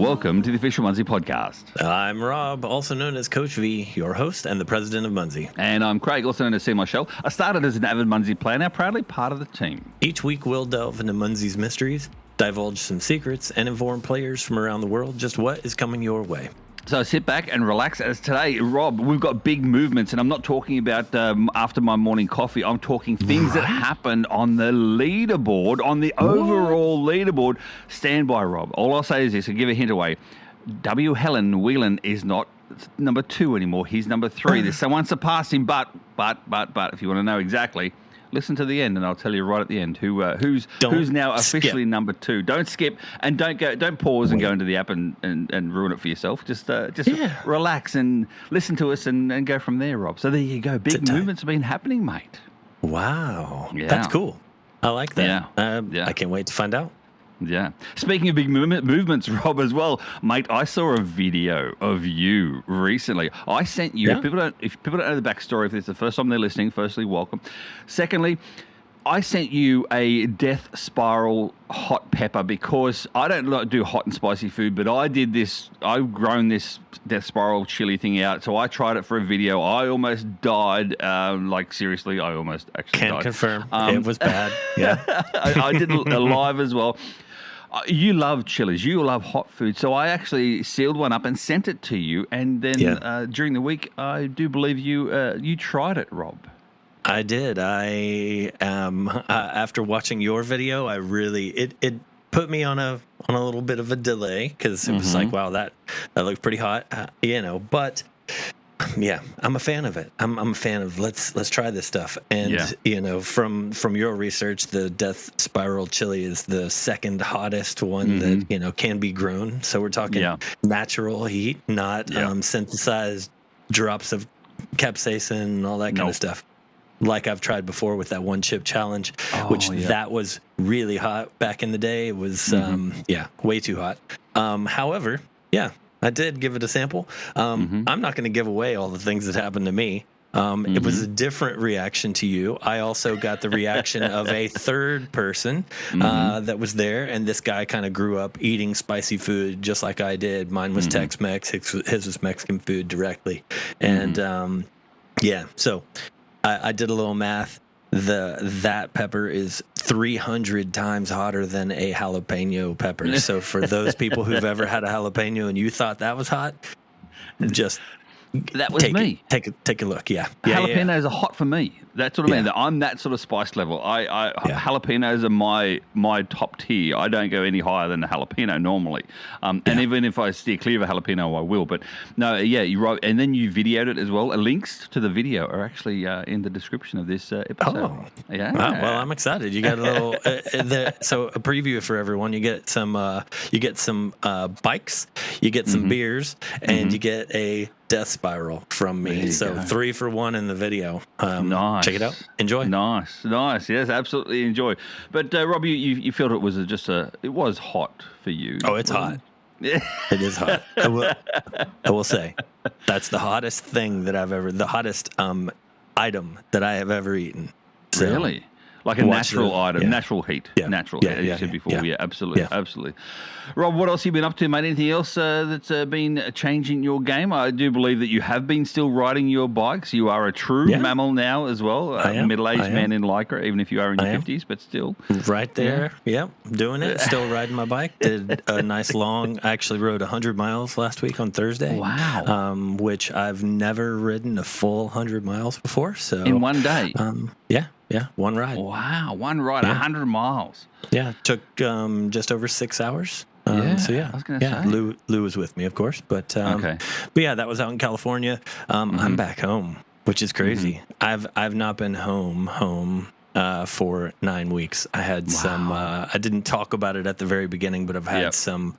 Welcome to the Official Munzee Podcast. I'm Rob, also known as Coach V, your host and the president of Munzee. And I'm Craig, also known as C. Marshall. I started as an avid Munzee player, now proudly part of the team. Each week we'll delve into Munzee's mysteries, divulge some secrets, and inform players from around the world just what is coming your way. So sit back and relax. As today, Rob, we've got big movements, and I'm not talking about after my morning coffee. I'm talking things that happened on the leaderboard, on the overall leaderboard. Stand by, Rob. All I'll say is this, I'll give a hint away. W. Helen Whelan is not number 2 anymore. He's number 3. There's someone surpassed him, but, if you want to know exactly, listen to the end, and I'll tell you right at the end who's now officially number 2. Don't skip, and don't pause and go into the app and ruin it for yourself. Just relax and listen to us and go from there, Rob. So there you go. Big movements have been happening, mate. Wow, that's cool. I like that. I can't wait to find out. Yeah. Speaking of big movements, Rob, as well, mate, I saw a video of you recently. I sent you, if people don't know the backstory, if it's the first time they're listening, firstly, welcome. Secondly, I sent you a death spiral hot pepper because I don't do hot and spicy food, but I've grown this death spiral chili thing out, so I tried it for a video. I almost died, seriously, I almost actually died. Can't confirm. It was bad. Yeah. I did it live as well. You love chilies. You love hot food. So I actually sealed one up and sent it to you. And then during the week, I do believe you tried it, Rob. I did. After watching your video, I really it put me on a little bit of a delay because it was like, wow, that looked pretty hot, But yeah, I'm a fan of it. I'm a fan of let's try this stuff. And from your research, the death spiral chili is the second hottest one that can be grown. So we're talking natural heat, not synthesized drops of capsaicin and all that kind of stuff. Like I've tried before with that one chip challenge, that was really hot back in the day. It was way too hot. However, I did give it a sample. I'm not going to give away all the things that happened to me. It was a different reaction to you. I also got the reaction of a third person that was there, and this guy kind of grew up eating spicy food just like I did. Mine was Tex-Mex. His was Mexican food directly. And so I did a little math. That pepper is 300 times hotter than a jalapeno pepper. So for those people who've ever had a jalapeno and you thought that was hot, that was me. Take a look. Jalapenos are hot for me. That's what I mean. I'm that sort of spice level. Jalapenos are my top tier. I don't go any higher than a jalapeno normally. And even if I steer clear of a jalapeno, I will. But no, you're right. And then you videoed it as well. Links to the video are actually in the description of this episode. Oh, yeah. Well, I'm excited. You got a little. So a preview for everyone. You get some bikes. You get some beers, and you get a death spiral from me. So 3 for 1 in the video. Nice. Check it out. Enjoy. Nice. Yes, absolutely enjoy. But Rob, you felt it was hot for you. Oh, it's hot. It is hot. I will say that's the hottest thing that the hottest item that I have ever eaten. So, really? Like a natural item, natural heat, natural heat, as you said before. Yeah, absolutely, absolutely. Rob, what else have you been up to, mate? Anything else that's been changing your game? I do believe that you have been still riding your bikes. You are a true mammal now as well, a middle-aged man in Lycra, even if you are in your 50s, but still. Right there, doing it, still riding my bike. Did a nice I actually rode 100 miles last week on Thursday. Wow. Which I've never ridden a full 100 miles before. So in one day? Yeah, one ride. Wow, one ride, 100 miles. Yeah, took just over 6 hours. I was going to say. Lou was with me, of course, but that was out in California. I'm back home, which is crazy. I've not been home for 9 weeks. I had some. I didn't talk about it at the very beginning, but I've had some.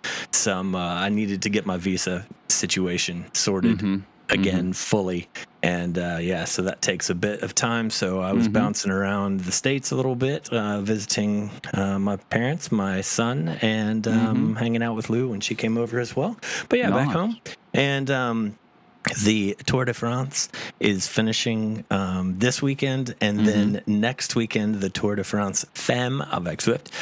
I needed to get my visa situation sorted again fully. And so that takes a bit of time. So I was bouncing around the States a little bit, visiting my parents, my son, and hanging out with Lou when she came over as well. But back home. And The Tour de France is finishing this weekend, and then next weekend the Tour de France Femme avec Zwift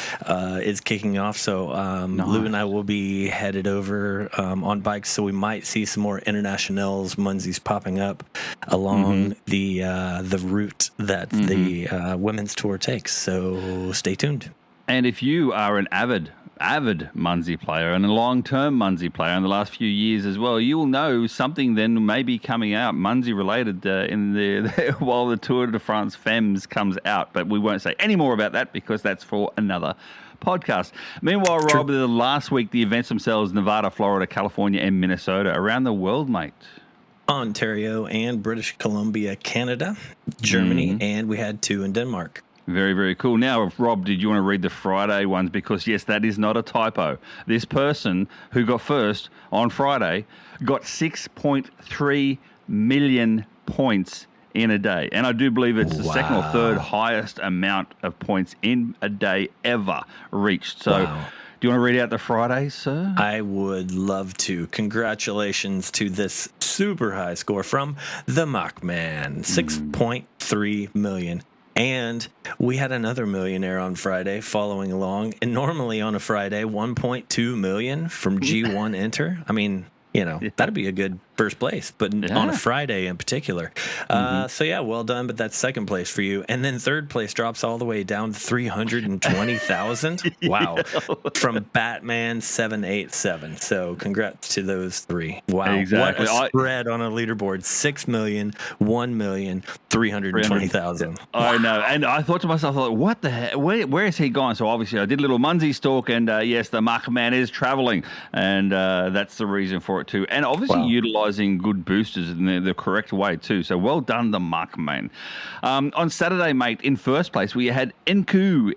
is kicking off. So Lou and I will be headed over on bikes, so we might see some more internationals, Munzees popping up along the route that the women's tour takes. So stay tuned. And if you are an avid Munzee player and a long-term Munzee player in the last few years as well, you will know something then may be coming out Munzee related while the Tour de France Femmes comes out. But we won't say any more about that because that's for another podcast. Meanwhile, Rob, last week the events themselves: Nevada, Florida, California, and Minnesota around the world, mate. Ontario and British Columbia, Canada, Germany, and we had 2 in Denmark. Very, very cool. Now, Rob, did you want to read the Friday ones? Because, yes, that is not a typo. This person who got first on Friday got 6.3 million points in a day. And I do believe it's the second or third highest amount of points in a day ever reached. So do you want to read out the Friday, sir? I would love to. Congratulations to this super high score from the Mockman, 6.3 million. And we had another millionaire on Friday following along. And normally on a Friday, 1.2 million from G1 Enter. I mean, that'd be a good first place, but on a Friday in particular. So, well done, but that's second place for you. And then third place drops all the way down to 320,000. Wow. From Batman 787. So congrats to those 3. Wow. Exactly. What a spread on a leaderboard. 6 million, 1 million, 320,000. I know. And I thought to myself, what the heck? Where is he gone? So obviously I did a little Munzee stalk, and yes, the Markman is traveling, and that's the reason for it too. And obviously utilizing good boosters in the correct way too. So well done, the Markman. On Saturday, mate, in first place we had Enku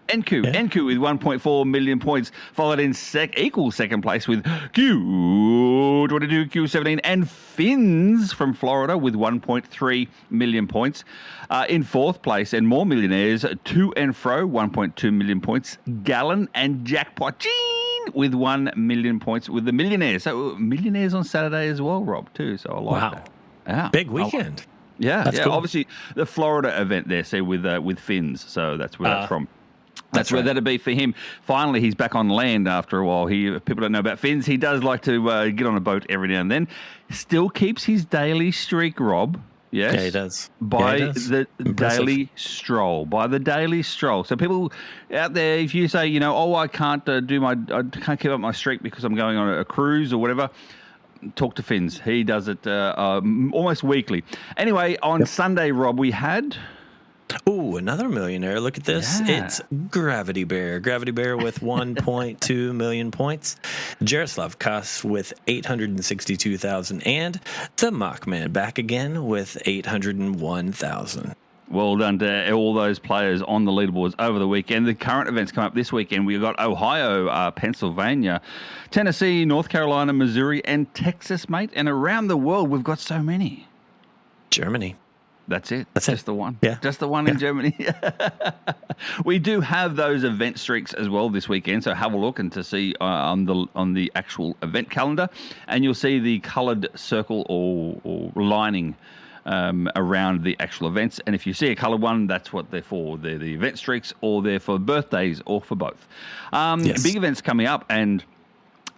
with 1.4 million points, followed in equal second place with Q22, Q17, and Finns from Florida with 1.3 million points. In fourth place, and more millionaires, To and Fro, 1.2 million points. Gallon and Jackpot Gene with 1 million points with the millionaires. So millionaires on Saturday as well, Rob, too. So I like that. Yeah. Big weekend. That's cool. Obviously, the Florida event there, see, with Finns. So that's where that's from. That's where that'd be for him. Finally, he's back on land after a while. People don't know about Finns. He does like to get on a boat every now and then. Still keeps his daily streak, Rob. Yes. Yeah, he does. By the daily stroll. By the daily stroll. So people out there, if you say, I can't I can't keep up my streak because I'm going on a cruise or whatever, talk to Finns. He does it almost weekly. Anyway, on Sunday, Rob, we had... Ooh, another millionaire. Look at this. Yeah. It's Gravity Bear. Gravity Bear with 1.2 million points. Jaroslav Kos with 862,000. And the Mockman back again with 801,000. Well done to all those players on the leaderboards over the weekend. The current events come up this weekend. We've got Ohio, Pennsylvania, Tennessee, North Carolina, Missouri, and Texas, mate. And around the world, we've got so many. Germany. That's it. That's just it. The one. Yeah. Just the one in Germany. We do have those event streaks as well this weekend, so have a look and to see on the actual event calendar, and you'll see the coloured circle or lining around the actual events. And if you see a coloured one, that's what they're for. They're the event streaks, or they're for birthdays, or for both. Big events coming up, and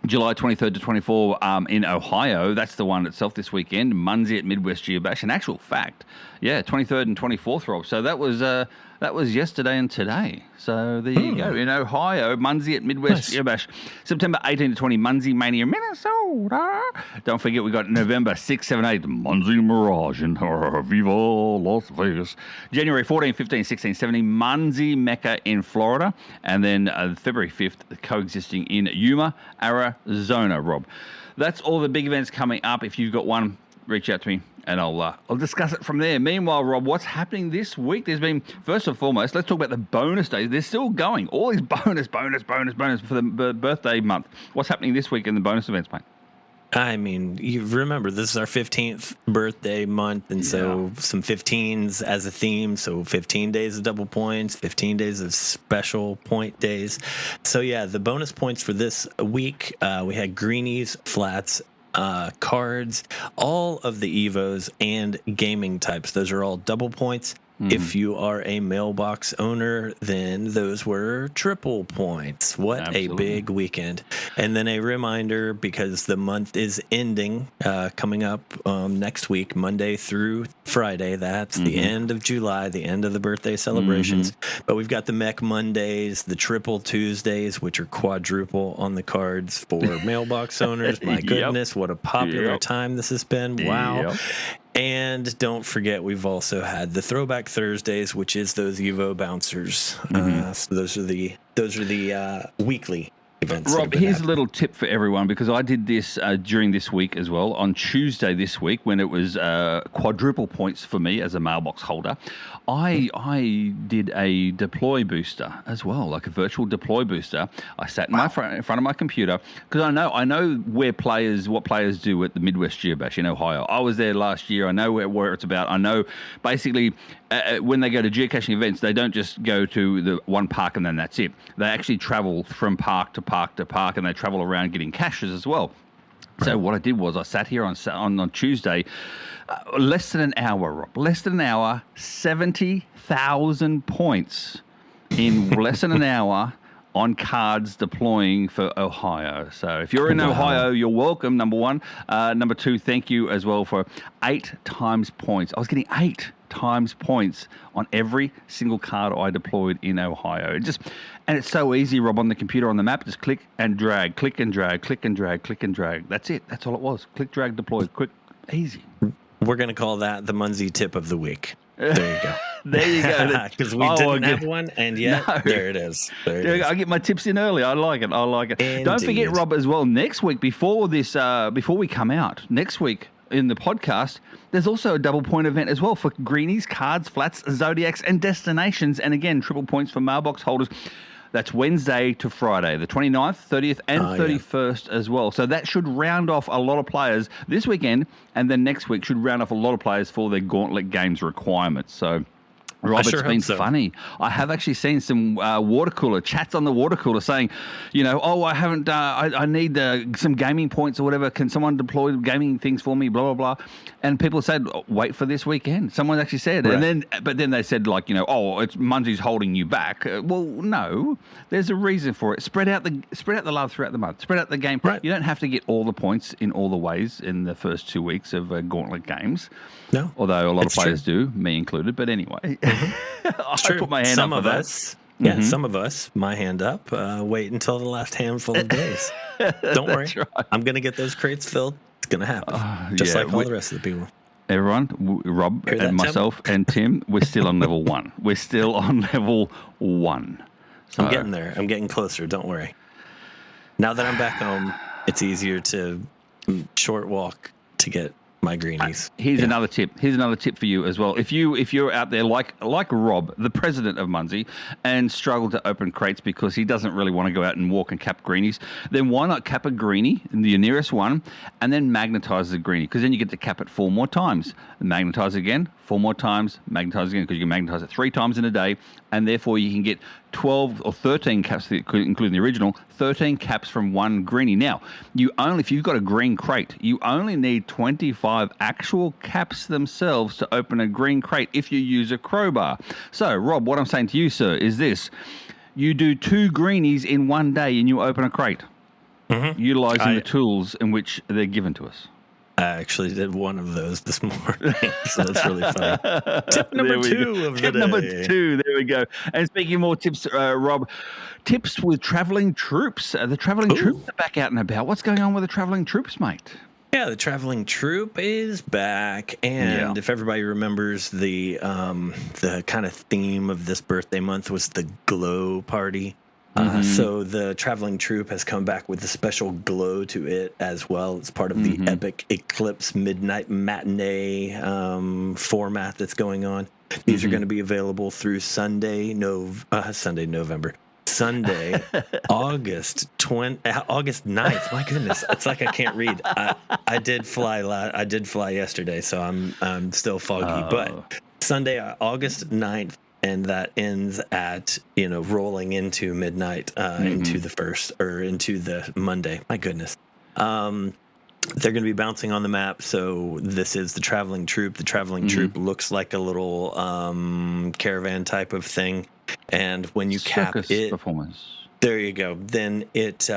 July 23rd to 24 in Ohio. That's the one itself this weekend. Munzee at Midwest Geobash. In actual fact, 23rd and 24th, Rob. So that was yesterday and today. So there you go. In Ohio, Munzee at Midwest Geobash. September 18 to 20, Munzee Mania, Minnesota. Don't forget, we got November 6, 7, 8, Munzee Mirage in Viva Las Vegas. January 14, 15, 16, 17, Munzee Mecca in Florida. And then February 5th, coexisting in Yuma, Arizona, Rob. That's all the big events coming up. If you've got one, reach out to me and I'll discuss it from there. Meanwhile, Rob, what's happening this week? There's been, first and foremost, let's talk about the bonus days. They're still going. All these bonus for the birthday month. What's happening this week in the bonus events, mate? I mean, you remember this is our 15th birthday month, and so some 15s as a theme. So 15 days of double points, 15 days of special point days. So yeah, the bonus points for this week, we had greenies, flats, cards, all of the Evos and gaming types. Those are all double points. If you are a mailbox owner, then those were triple points. What Absolutely. A big weekend. And then a reminder, because the month is ending, coming up next week, Monday through Friday. That's the end of July, the end of the birthday celebrations. But we've got the Mech Mondays, the Triple Tuesdays, which are quadruple on the cards for mailbox owners. My goodness, what a popular time this has been. Wow. And don't forget, we've also had the Throwback Thursdays, which is those Evo bouncers. So those are the weekly events. Rob, here's a little tip for everyone, because I did this during this week as well. On Tuesday this week, when it was quadruple points for me as a mailbox holder, I did a deploy booster as well, like a virtual deploy booster. I sat in front of my computer, because I know what players do at the Midwest Geobash in Ohio. I was there last year. I know where it's about. I know basically when they go to geocaching events, they don't just go to the one park and then that's it. They actually travel from park to park to park, and they travel around getting caches as well. So what I did was I sat here on Tuesday, less than an hour, Rob. Less than an hour, 70,000 points in less than an hour on cards deploying for Ohio. So if you're in Ohio, you're welcome, number one. Number two, thank you as well for 8 times points. I was getting 8 times points on every single card I deployed in Ohio. And it's so easy, Rob, on the computer, on the map. Just click and drag, click and drag, click and drag, click and drag. That's it. That's all it was. Click, drag, deploy, quick, easy. We're going to call that the Munzee tip of the week. There you go. There you go. Because we didn't have one, and yet there it is. I get my tips in early. I like it. Indeed. Don't forget, Rob, as well, next week, before we come out, next week in the podcast, there's also a double point event as well for greenies, cards, flats, zodiacs, and destinations. And again, triple points for mailbox holders. That's Wednesday to Friday, the 29th, 30th, and 31st as well. So that should round off a lot of players this weekend, and then next week should round off a lot of players for their Gauntlet Games requirements. So, Rob, it's been funny. I have actually seen some water cooler chats on the water cooler saying, I haven't, I need some gaming points or whatever. Can someone deploy gaming things for me? Blah, blah, blah. And people said, wait for this weekend. Someone actually said, right. But then they said, like, it's Munzee's holding you back. Well, no, there's a reason for it. Spread out the love throughout the month. Spread out the game. Right. You don't have to get all the points in all the ways in the first 2 weeks of Gauntlet Games. No, although a lot of players do, me included. But anyway, I put my hand up for that. Some of us, my hand up, wait until the last handful of days. Don't worry. Right. I'm going to get those crates filled. It's going to happen. Just like all the rest of the people. Everyone, Rob and myself and Tim, we're still on level 1. We're still on level 1. So, I'm getting there. I'm getting closer. Don't worry. Now that I'm back home, it's easier to short walk to get my greenies. Here's another tip. Here's another tip for you as well. If you're out there like Rob, the president of Munzee, and struggle to open crates because he doesn't really want to go out and walk and cap greenies, then why not cap a greenie, the nearest one, and then magnetize the greenie? Because then you get to cap it 4 more times. Magnetize again, 4 more times, magnetize again, because you can magnetize it 3 times in a day, and therefore you can get 12 or 13 caps, including the original, 13 caps from one greenie. Now, if you've got a green crate, you only need 25 actual caps themselves to open a green crate if you use a crowbar. So, Rob, what I'm saying to you, sir, is this. You do 2 greenies in one day and you open a crate, utilizing the tools in which they're given to us. I actually did one of those this morning, so that's really fun. Tip number 2 of the day. Tip number 2, there we go. And speaking of more tips, Rob, tips with traveling troops. The traveling troops are back out and about. What's going on with the traveling troops, mate? Yeah, the traveling troop is back, and if everybody remembers, the kind of theme of this birthday month was the glow party. So the traveling troop has come back with a special glow to it as well. It's part of the Epic Eclipse Midnight Matinee format that's going on. These are going to be available through Sunday, November. Sunday, August 9th. My goodness, it's like I can't read. I did fly yesterday, so I'm still foggy. But Sunday, August 9th, and that ends at rolling into midnight, into the Monday. My goodness. They're going to be bouncing on the map. So this is the traveling troop. The traveling troop looks like a little caravan type of thing. And when you cap it, performance. There you go. Then it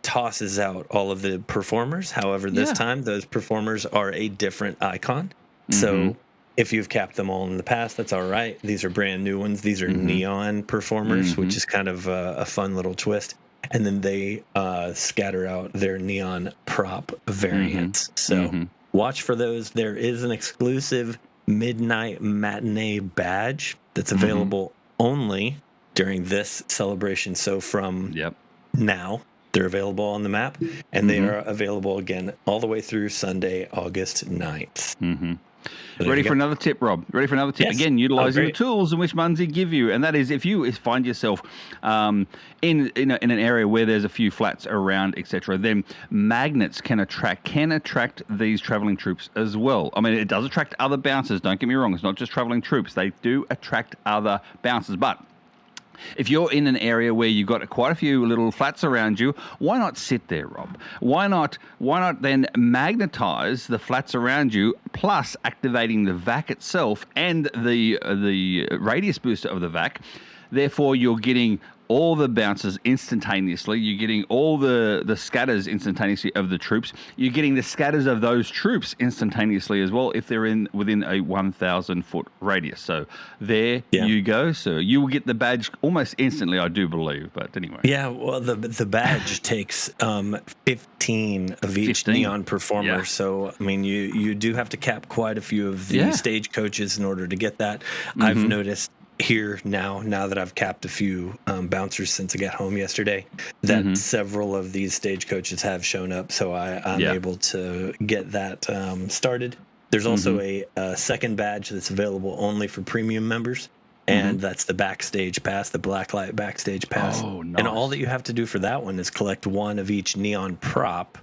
tosses out all of the performers. However, this time those performers are a different icon. So if you've capped them all in the past, that's all right. These are brand new ones. These are neon performers, which is kind of a fun little twist. And then they scatter out their neon prop variants. So watch for those. There is an exclusive midnight matinee badge that's available only during this celebration. So from now, they're available on the map, and they are available again all the way through Sunday, August 9th. Ready for another tip, Rob? Ready for another tip? Yes. Again, utilising the tools in which Munzee give you, and that is if you find yourself in an area where there's a few flats around, etc., then magnets can attract these travelling troops as well. I mean, it does attract other bouncers. Don't get me wrong; it's not just travelling troops; they do attract other bouncers, but if you're in an area where you've got quite a few little flats around you, why not sit there, Rob? Why not then magnetize the flats around you, plus activating the vac itself and the radius booster of the vac? Therefore, you're getting all the bounces instantaneously. You're getting all the scatters instantaneously of the troops. You're getting the scatters of those troops instantaneously as well if they're within a 1,000-foot radius. So there you go. So you will get the badge almost instantly, I do believe. But anyway. Yeah, well, the badge takes 15 of each neon performer. Yeah. So, I mean, you do have to cap quite a few of the stage coaches in order to get that. I've noticed here now that I've capped a few bouncers since I got home yesterday, that several of these stagecoaches have shown up, so I'm able to get that started. There's also a second badge that's available only for premium members, and that's the backstage pass, the blacklight backstage pass. Oh, nice. And all that you have to do for that one is collect one of each neon prop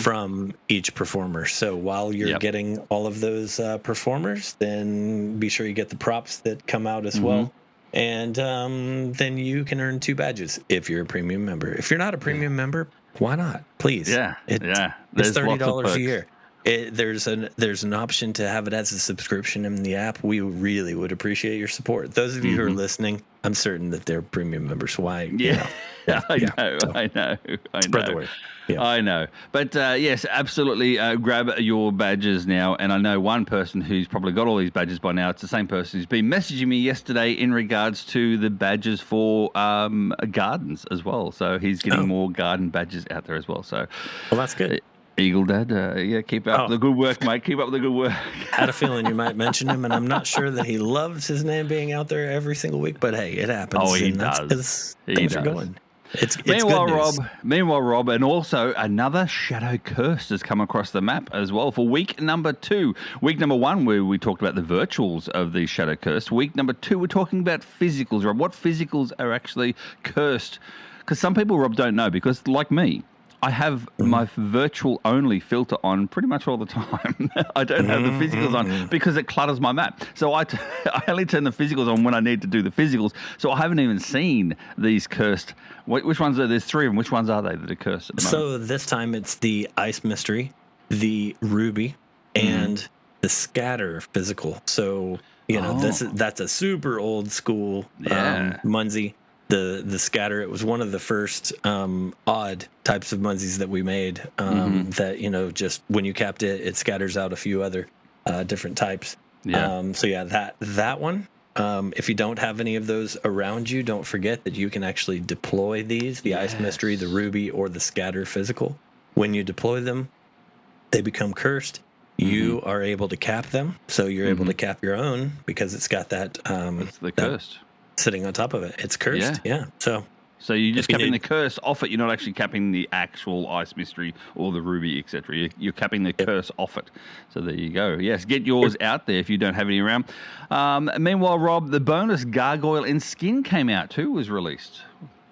from each performer. So while you're getting all of those performers, then be sure you get the props that come out as well. And then you can earn 2 badges if you're a premium member. If you're not a premium member, why not? Please. It's $30 a year. There's an option to have it as a subscription in the app. We really would appreciate your support. Those of you who are listening, I'm certain that they're premium members. Why? I know. Spread the word. Yeah. I know. But yes, absolutely grab your badges now. And I know one person who's probably got all these badges by now. It's the same person who's been messaging me yesterday in regards to the badges for gardens as well. So he's getting more garden badges out there as well. So, well, that's good. Eagle Dad, keep up the good work, mate. Keep up the good work. I had a feeling you might mention him, and I'm not sure that he loves his name being out there every single week, but hey, it happens. Oh, he does. Things are going. It's Meanwhile, Rob, and also another Shadow Curse has come across the map as well for week number 2. Week number 1, where we talked about the virtuals of the Shadow Curse. Week number 2, we're talking about physicals, Rob. What physicals are actually cursed? Because some people, Rob, don't know, because like me, I have my virtual only filter on pretty much all the time. I don't have the physicals on because it clutters my map. So I only turn the physicals on when I need to do the physicals. So I haven't even seen these cursed. Which ones are there's 3 of them? Which ones are they that are cursed at the moment? So this time it's the Ice Mystery, the Ruby, and the Scatter physical. So that's a super old school Munzee. The Scatter, it was one of the first odd types of Munzees that we made that, just when you capped it, it scatters out a few other different types. That one, if you don't have any of those around you, don't forget that you can actually deploy these, the Ice Mystery, the Ruby, or the Scatter physical. When you deploy them, they become cursed. You are able to cap them, so you're able to cap your own because it's got that... It's the cursed. Sitting on top of it. It's cursed. Yeah. So you're just capping the curse off it. You're not actually capping the actual Ice Mystery or the Ruby, etc. You're capping the curse off it. So there you go. Yes, get yours out there if you don't have any around. Meanwhile, Rob, the bonus Gargoyle and Skin came out too, was released.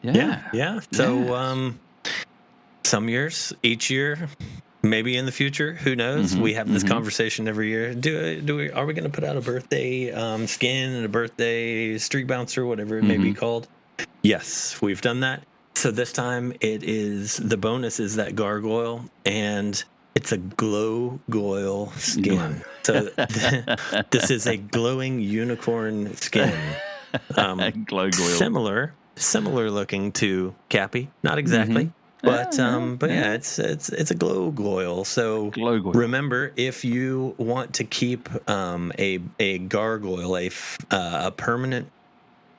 Yeah. So some years, each year, maybe in the future, who knows? We have this conversation every year. Are we going to put out a birthday skin and a birthday streak bouncer, whatever it may be called? Yes, we've done that. So this time the bonus is that gargoyle, and it's a glow goyle skin. So this is a glowing unicorn skin. Glow goyle. Similar looking to Cappy, not exactly. But yeah, it's a glow goyle. So remember, if you want to keep a gargoyle, a permanent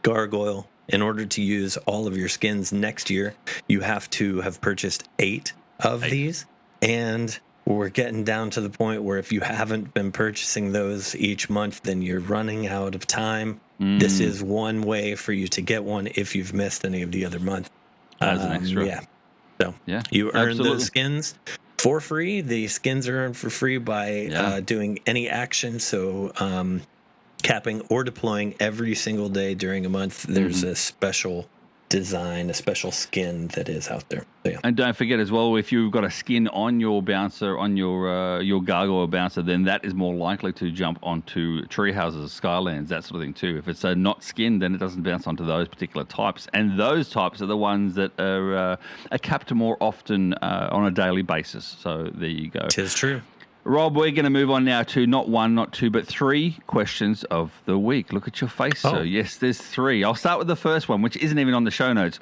gargoyle, in order to use all of your skins next year, you have to have purchased 8 of these. And we're getting down to the point where if you haven't been purchasing those each month, then you're running out of time. This is one way for you to get one if you've missed any of the other months. As an extra. Yeah. So you earn those skins for free. The skins are earned for free by doing any action. So capping or deploying every single day during a month, there's a special design, a special skin that is out there. So, yeah. And don't forget as well, if you've got a skin on your bouncer, on your gargoyle bouncer, then that is more likely to jump onto tree houses, skylands, that sort of thing too. If it's not skinned, then it doesn't bounce onto those particular types. And those types are the ones that are capped more often on a daily basis. So there you go. It is true. Rob, we're going to move on now to not 1, not 2, but 3 questions of the week. Look at your face, sir. Yes, there's 3. I'll start with the first one, which isn't even on the show notes.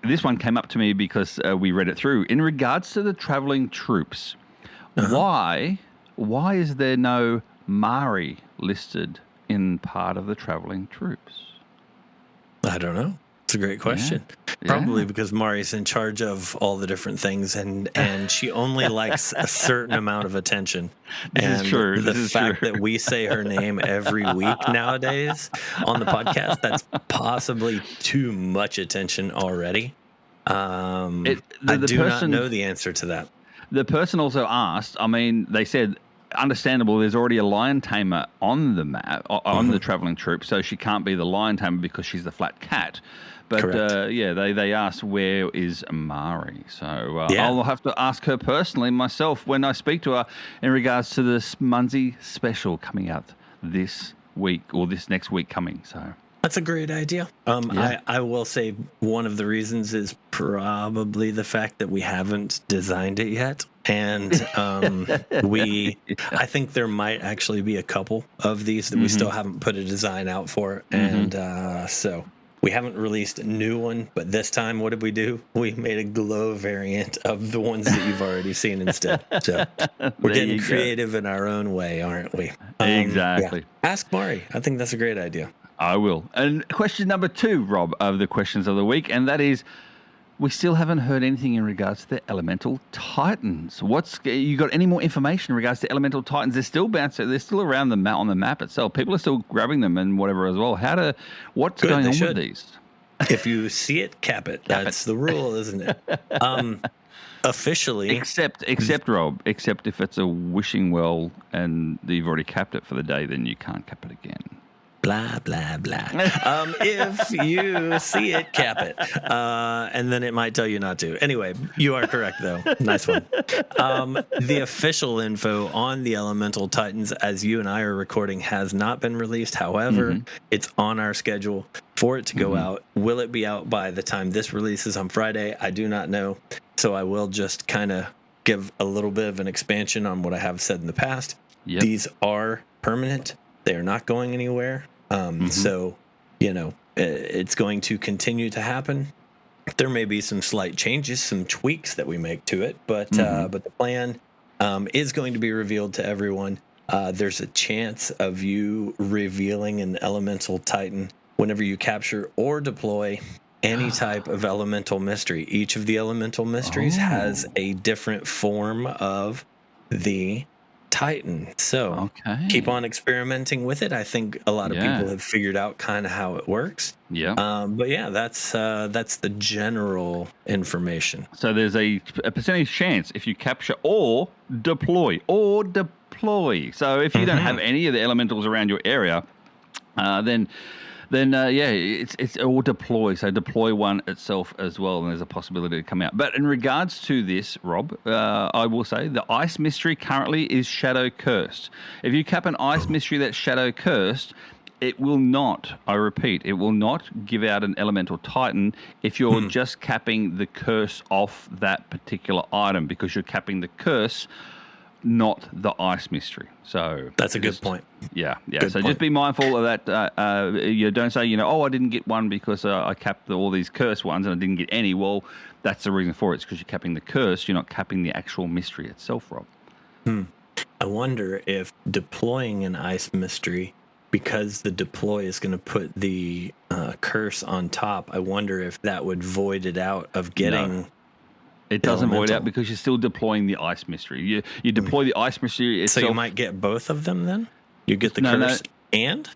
This one came up to me because we read it through. In regards to the travelling troops, why is there no Maori listed in part of the travelling troops? I don't know. It's a great question. Probably because Mari's in charge of all the different things, and she only likes a certain amount of attention. This is true. The fact that we say her name every week nowadays on the podcast, that's possibly too much attention already. I do not know the answer to that. The person also asked, I mean, they said, understandable, there's already a lion tamer on the map, on the travelling troop, so she can't be the lion tamer because she's the flat cat. But they asked, where is Mari? So I'll have to ask her personally myself when I speak to her in regards to this Munzee special coming out this week or this next week coming. So that's a great idea. I will say one of the reasons is probably the fact that we haven't designed it yet. And I think there might actually be a couple of these that we still haven't put a design out for. And so we haven't released a new one, but this time, what did we do? We made a glow variant of the ones that you've already seen instead. So we're getting creative in our own way, aren't we? Exactly. Yeah. Ask Mari. I think that's a great idea. I will. And question number 2, Rob, of the questions of the week, and that is, we still haven't heard anything in regards to the Elemental Titans. You got any more information in regards to Elemental Titans? They're still bouncing. They're still around on the map itself. People are still grabbing them and whatever as well. What's going on with these? If you see it, cap it. That's the rule, isn't it? Officially, except Rob, except if it's a wishing well and you've already capped it for the day, then you can't cap it again. Blah, blah, blah. If you see it, cap it. And then it might tell you not to. Anyway, you are correct, though. Nice one. The official info on the Elemental Titans, as you and I are recording, has not been released. However, it's on our schedule for it to go out. Will it be out by the time this releases on Friday? I do not know. So I will just kind of give a little bit of an expansion on what I have said in the past. Yep. These are permanent. They are not going anywhere. So, it's going to continue to happen. There may be some slight changes, some tweaks that we make to it, but the plan is going to be revealed to everyone. There's a chance of you revealing an Elemental Titan whenever you capture or deploy any type of elemental mystery. Each of the elemental mysteries has a different form of the Titan. So keep on experimenting with it. I think a lot of people have figured out kind of how it works. Yeah. But yeah, that's the general information. So there's a percentage chance if you capture or deploy. So if you don't have any of the elementals around your area, then then it will deploy. So deploy one itself as well, and there's a possibility to come out. But in regards to this, Rob, I will say the ice mystery currently is shadow cursed. If you cap an ice mystery that's shadow cursed, it will not, I repeat, it will not give out an elemental titan if you're just capping the curse off that particular item, because you're capping the curse, not the ice mystery. So that's a good point. Yeah. Good So point. just be mindful of that. You don't say, I didn't get one because I capped all these curse ones and I didn't get any. Well, that's the reason for it. It's because you're capping the curse. You're not capping the actual mystery itself, Rob. I wonder if deploying an ice mystery, because the deploy is going to put the curse on top, I wonder if that would void it out of getting... No. It doesn't void elemental. out because you're still deploying the ice mystery. You deploy the ice mystery itself. So you might get both of them then? You get the curse and?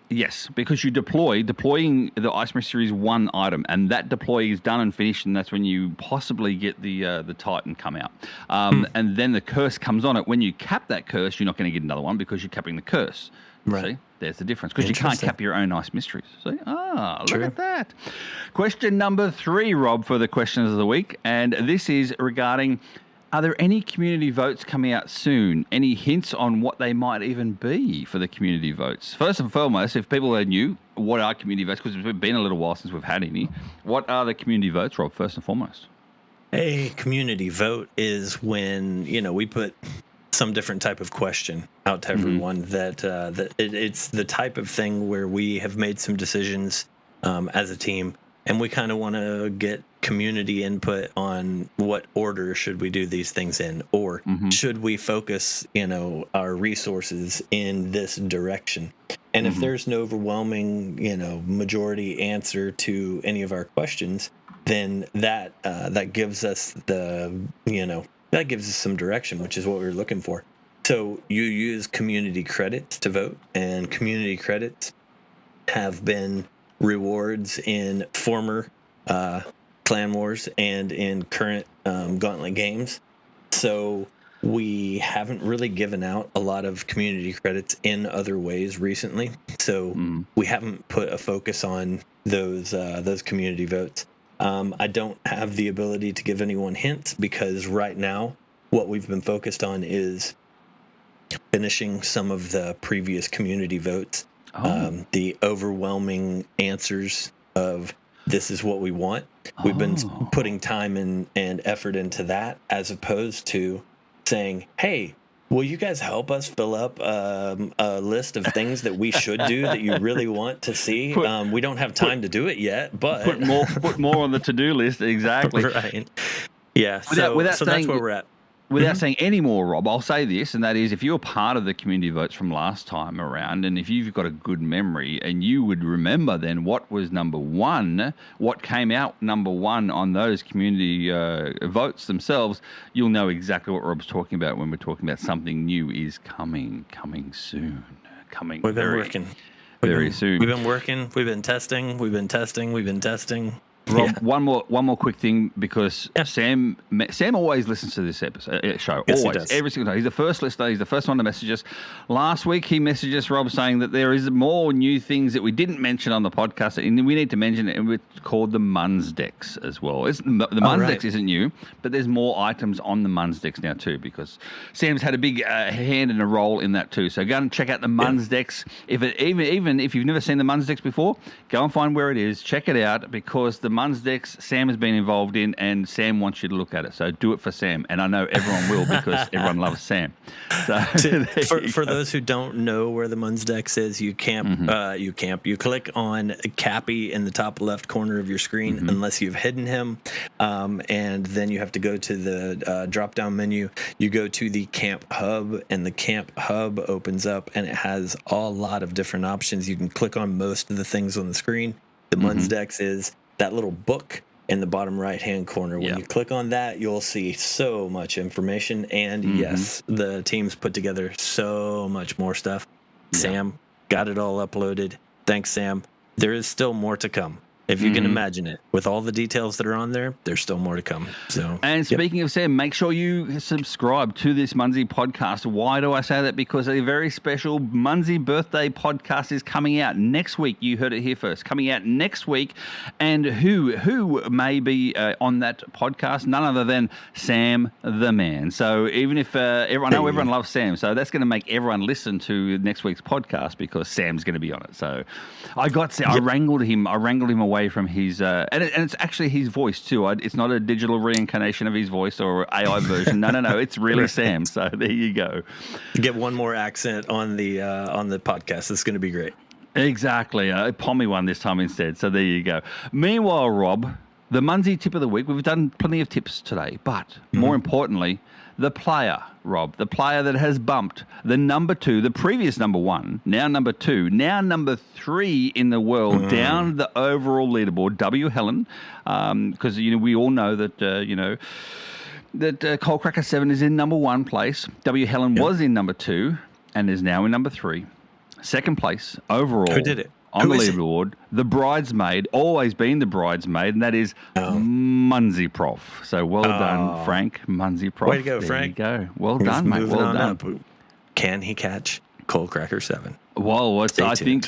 Yes, because deploying the ice mystery is one item, and that deploy is done and finished, and that's when you possibly get the Titan come out. And then the curse comes on it. When you cap that curse, you're not going to get another one because you're capping the curse. Right. See? There's the difference, because you can't cap your own ice mysteries. See? Look at that. Question number 3, Rob, for the questions of the week, and this is regarding: are there any community votes coming out soon? Any hints on what they might even be for the community votes? First and foremost, if people are new, what are community votes? Because it's been a little while since we've had any. What are the community votes, Rob, first and foremost? A community vote is when, we put some different type of question out to everyone that it's the type of thing where we have made some decisions as a team, and we kind of want to get community input on what order should we do these things in, or should we focus, our resources in this direction. And if there's an overwhelming, majority answer to any of our questions, then that gives us that gives us some direction, which is what we're looking for. So you use community credits to vote, and community credits have been rewards in former Clan Wars and in current Gauntlet games. So we haven't really given out a lot of community credits in other ways recently. So we haven't put a focus on those community votes. I don't have the ability to give anyone hints, because right now what we've been focused on is finishing some of the previous community votes. The overwhelming answers of this is what we want. We've been putting time and effort into that, as opposed to saying, hey, will you guys help us fill up a list of things that we should do that you really want to see? We don't have time to do it yet, but put more on the to-do list. Exactly. Right. Yeah. Without So that's where we're at. Without saying any more, Rob, I'll say this, and that is, if you're part of the community votes from last time around, and if you've got a good memory, and you would remember then what was number one, what came out number one on those community votes themselves, you'll know exactly what Rob's talking about when we're talking about something new is coming soon. We've been working. Very soon. We've been working. We've been testing. Rob, one more quick thing, because Sam always listens to this show. Yes, always, he does. every single time. He's the first listener. He's the first one to message us. Last week he messaged us, Rob, saying that there is more new things that we didn't mention on the podcast, and we need to mention it. And it's called the Munzee as well. The Munzee isn't new, but there's more items on the Munzee now too, because Sam's had a big hand and a role in that too. So go and check out the Munzee. Even if you've never seen the Munzee before, go and find where it is. Check it out, because the Munzee Sam has been involved in, and Sam wants you to look at it. So do it for Sam, and I know everyone will, because everyone loves Sam. So for those who don't know where the Munzee is, you click on Cappy in the top left corner of your screen, unless you've hidden him, and then you have to go to the drop down menu. You go to the Camp Hub, and the Camp Hub opens up, and it has a lot of different options. You can click on most of the things on the screen. The Munzee is that little book in the bottom right-hand corner. When you click on that, you'll see so much information. And yes, the team's put together so much more stuff. Sam got it all uploaded. Thanks, Sam. There is still more to come. If you can imagine it, with all the details that are on there, there's still more to come. So, and speaking of Sam, make sure you subscribe to this Munzee podcast. Why do I say that? Because a very special Munzee birthday podcast is coming out next week. You heard it here first. Coming out next week, and who may be on that podcast? None other than Sam the Man. So even if I know everyone loves Sam, so that's going to make everyone listen to next week's podcast because Sam's going to be on it. So I wrangled him away from his, and it's actually his voice too. It's not a digital reincarnation of his voice or AI version. No, it's really Sam. So there you go. Get one more accent on the podcast. It's going to be great. Exactly, a Pommy one this time instead. So there you go. Meanwhile, Rob, the Munzee tip of the week. We've done plenty of tips today, but more importantly, the player, Rob, the player that has bumped the number 2, the previous number 1, now number 2, now number 3 in the world, down the overall leaderboard, W. Helen, because we all know that that Coal Cracker 7 is in number 1 place. W. Helen was in number 2 and is now in number 3. Second place overall. Who did it? On the leaderboard, the bridesmaid, always been the bridesmaid, and that is Munzee Prof. So well done, Frank, Munzee Prof. Way to go, Frank. There you go. Well done, mate. Well done. Up. Can he catch Coal Cracker 7? Well, I think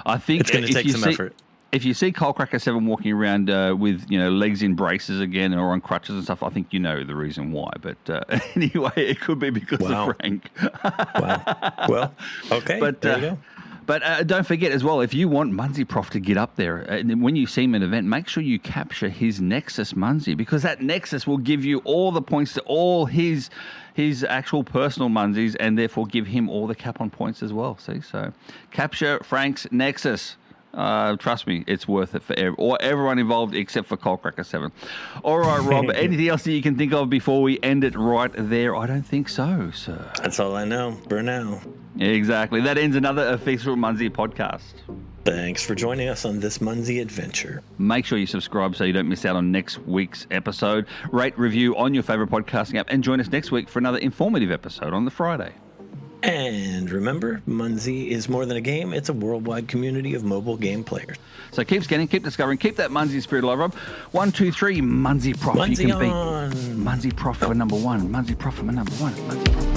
it's going to take some effort. If you see Coal Cracker 7 walking around with legs in braces again or on crutches and stuff, I think you know the reason why. But anyway, it could be because of Frank. Wow. Well, okay. But there you go. But don't forget as well, if you want Munzee Prof to get up there, when you see him at an event, make sure you capture his Nexus Munzee, because that Nexus will give you all the points to all his actual personal Munzees, and therefore give him all the cap on points as well. See, so capture Frank's Nexus. Trust me, it's worth it for everyone involved except for Coal Cracker 7. All right, Rob, anything else that you can think of before we end it right there? I don't think so, sir. That's all I know for now. Exactly. That ends another official Munzee podcast. Thanks for joining us on this Munzee adventure. Make sure you subscribe so you don't miss out on next week's episode. Rate, review on your favorite podcasting app, and join us next week for another informative episode on the Friday. And remember, Munzee is more than a game. It's a worldwide community of mobile game players. So keep scanning, keep discovering, keep that Munzee spirit alive, Rob. 1, 2, 3, Munzee Prof. Munzee you can on. beat Munzee Prof for number 1. Munzee Prof for number 1. Munzee Prof.